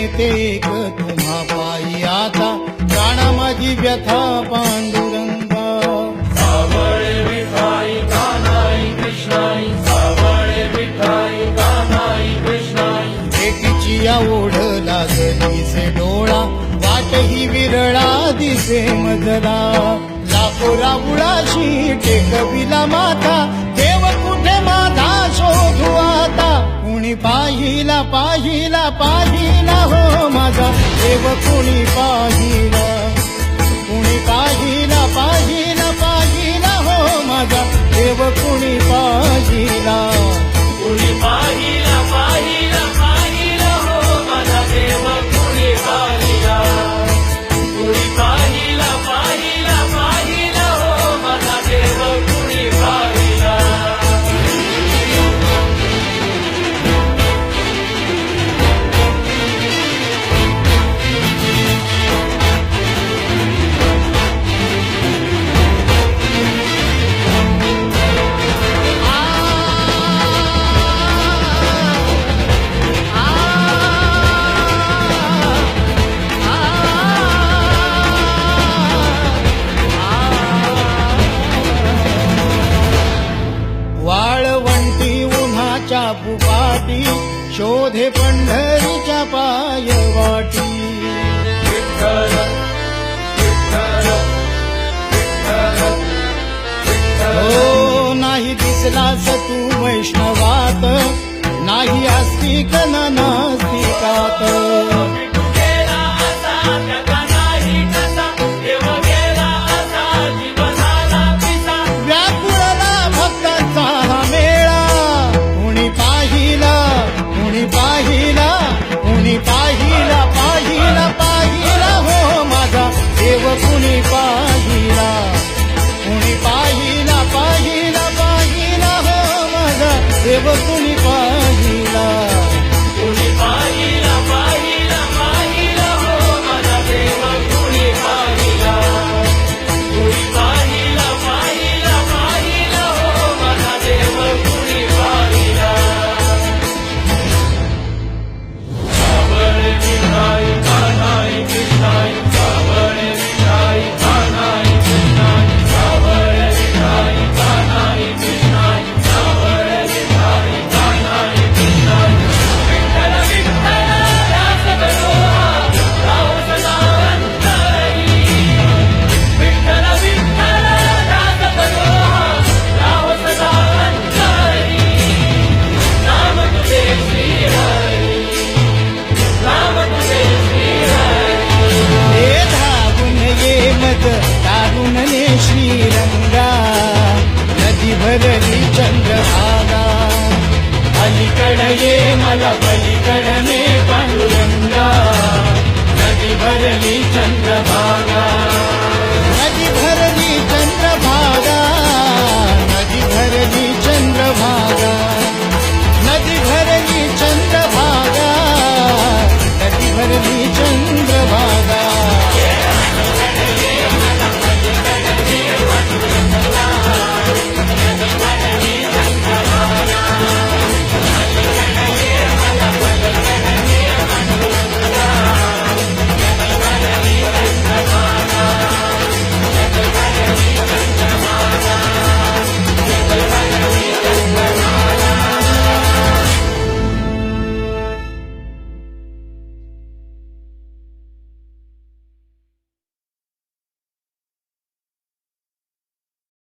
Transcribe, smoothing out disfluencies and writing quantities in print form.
नेते एक तुम्हा पायी आता प्राणा माझी व्यथा पांडुरंगा सावळे विठाई कान्हाई कृष्णाई सावळे विठाई कान्हाई कृष्णाई एकीची या ओढ लागली से डोळा वाट ही विरळा दिसे मजला लाखो राऊळाशी टेकविला माथा देव कुठे माझा शोधू आता कुणी पाहिला पाहिला पाहिला हो माझा देव कुणी पाहिला कुणी पाहिला पाहिला पाहिला हो माझा देव कुणी पाहिला कुणी पाहिला पाहिला पाहिला हो माझा देव कुणी पाहिला कुणी पाहिला पाहिला पाहिला हो माझा देव कुणी पाहिला वाळवंटी उन्हाच्या बुपाटी शोधे पंढरीच्या पायवाटी विठ्ठल विठ्ठल विठ्ठल हो नाही दिसलास तू वैष्णवात नाही आस्तिक न नास्तिकात गेला असा जगा नाही तसा देव गेला असा जीव झाला पिसा व्याकुळला भक्तांचा हा मेळा कुणी पाहिला कुणी पाहिला कुणी पाहिला पाहिला पाहिला हो माझा देव कुणी पाहिला कुणी पाहिला पाहिला पाहिला हो माझा देव कुणी पाहिला